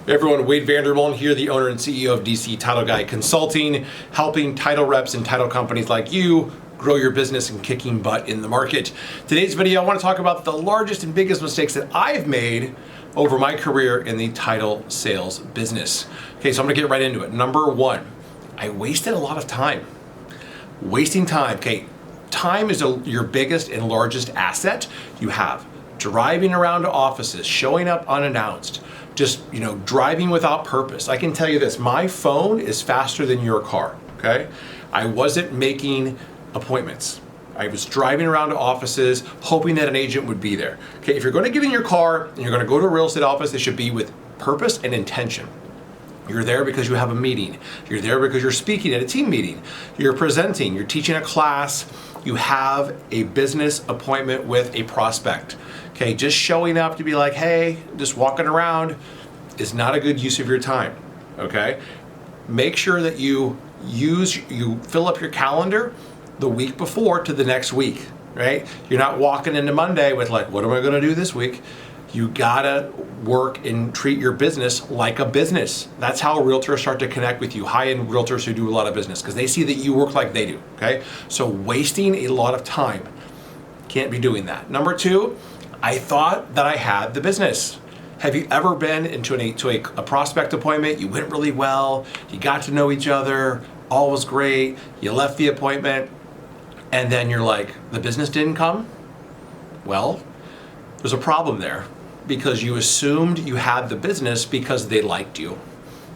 Hey everyone, Wade Vander here, the owner and CEO of DC Title Guy Consulting, helping title reps and title companies like you grow your business and kicking butt in the market. Today's video, I want to talk about the largest and biggest mistakes that I've made over my career in the title sales business. Okay, so I'm gonna get right into it. Number one, I wasted a lot of time. Wasting time, okay, time is your biggest and largest asset you have. Driving around to offices, showing up unannounced, just driving without purpose. I can tell you this, my phone is faster than your car, okay? I wasn't making appointments. I was driving around to offices hoping that an agent would be there. Okay, if you're gonna get in your car and you're gonna go to a real estate office, it should be with purpose and intention. You're there because you have a meeting. You're there because you're speaking at a team meeting. You're presenting, you're teaching a class, you have a business appointment with a prospect. Okay, just showing up to be like, hey, just walking around is not a good use of your time, okay? Make sure that you fill up your calendar the week before to the next week, right? You're not walking into Monday with like, what am I gonna do this week? You gotta work and treat your business like a business. That's how realtors start to connect with you, high-end realtors who do a lot of business, because they see that you work like they do, okay? So wasting a lot of time, can't be doing that. Number two, I thought that I had the business. Have you ever been into a prospect appointment? You went really well, you got to know each other, all was great, you left the appointment, and then you're like, the business didn't come? Well, there's a problem there because you assumed you had the business because they liked you.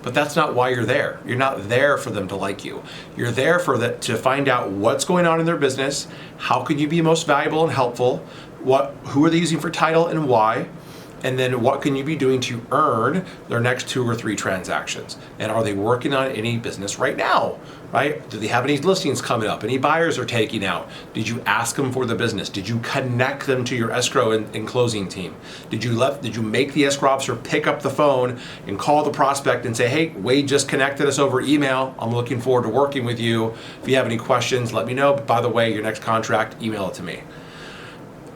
But that's not why you're there. You're not there for them to like you. You're there to find out what's going on in their business, how can you be most valuable and helpful, who are they using for title and why, and then what can you be doing to earn their next 2 or 3 transactions? And are they working on any business right now, right? Do they have any listings coming up? Any buyers are taking out? Did you ask them for the business? Did you connect them to your escrow and closing team? Did you make the escrow officer pick up the phone and call the prospect and say, hey, Wade just connected us over email. I'm looking forward to working with you. If you have any questions, let me know. But by the way, your next contract, email it to me.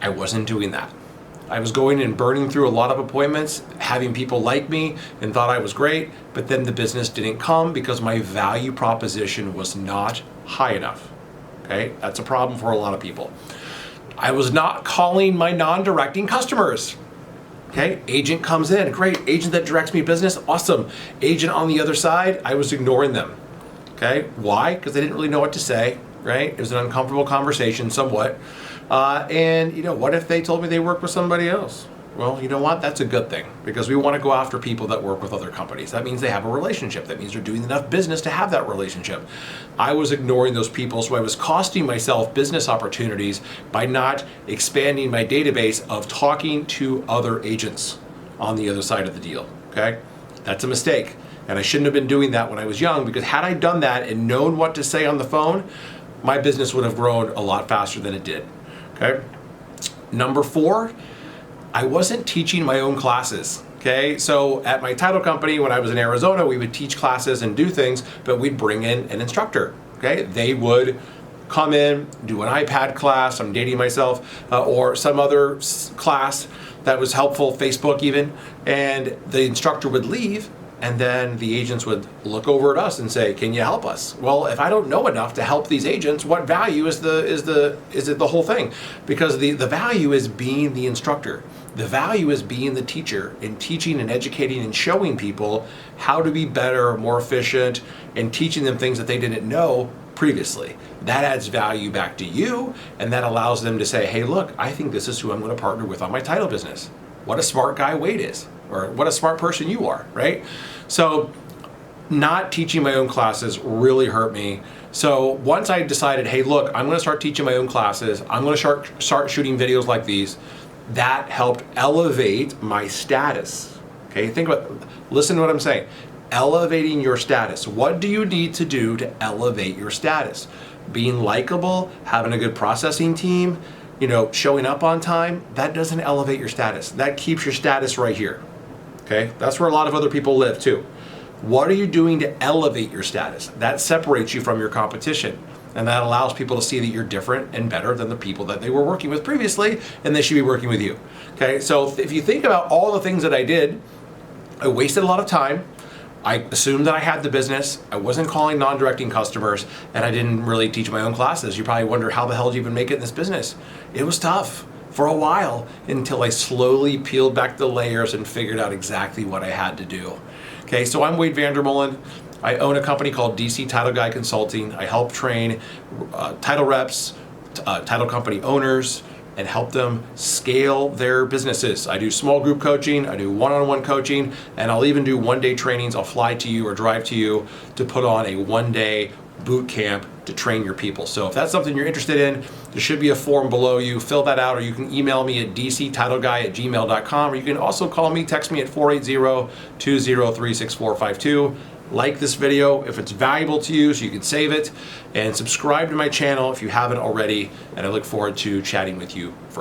I wasn't doing that. I was going and burning through a lot of appointments, having people like me and thought I was great, but then the business didn't come because my value proposition was not high enough, okay? That's a problem for a lot of people. I was not calling my non-directing customers, okay? Agent comes in, great. Agent that directs me business, awesome. Agent on the other side, I was ignoring them, okay? Why? Because they didn't really know what to say, right? It was an uncomfortable conversation somewhat. And what if they told me they work with somebody else? Well, you know what? That's a good thing because we want to go after people that work with other companies. That means they have a relationship. That means they're doing enough business to have that relationship. I was ignoring those people, so I was costing myself business opportunities by not expanding my database of talking to other agents on the other side of the deal, okay? That's a mistake. And I shouldn't have been doing that when I was young because had I done that and known what to say on the phone, my business would have grown a lot faster than it did. Okay. Number 4, I wasn't teaching my own classes. Okay. So at my title company, when I was in Arizona, we would teach classes and do things, but we'd bring in an instructor. Okay. They would come in, do an iPad class, I'm dating myself, or some other class that was helpful, Facebook even, and the instructor would leave. And then the agents would look over at us and say, can you help us? Well, if I don't know enough to help these agents, what value is it the whole thing? Because the value is being the instructor. The value is being the teacher and teaching and educating and showing people how to be better, more efficient, and teaching them things that they didn't know previously. That adds value back to you, and that allows them to say, hey, look, I think this is who I'm going to partner with on my title business. What a smart guy Wade is, or what a smart person you are, right? So not teaching my own classes really hurt me. So once I decided, hey, look, I'm gonna start teaching my own classes, I'm gonna start shooting videos like these, that helped elevate my status. Okay, listen to what I'm saying. Elevating your status. What do you need to do to elevate your status? Being likable, having a good processing team, showing up on time, that doesn't elevate your status. That keeps your status right here. Okay, that's where a lot of other people live too. What are you doing to elevate your status? That separates you from your competition. And that allows people to see that you're different and better than the people that they were working with previously, and they should be working with you. Okay, so if you think about all the things that I did I wasted a lot of time. I assumed that I had the business. I wasn't calling non-directing customers, and I didn't really teach my own classes. You probably wonder, how the hell did you even make it in this business? It was tough for a while until I slowly peeled back the layers and figured out exactly what I had to do. Okay, so I'm Vander Molen. I own a company called DC Title Guy Consulting. I help train title reps, title company owners, and help them scale their businesses. I do small group coaching, I do one-on-one coaching, and I'll even do one-day trainings. I'll fly to you or drive to you to put on a one-day boot camp to train your people. So if that's something you're interested in, there should be a form below you. Fill that out, or you can email me at dctitleguy@gmail.com, or you can also call me, text me at 480-203-6452. Like this video if it's valuable to you so you can save it, and subscribe to my channel if you haven't already, and I look forward to chatting with you further.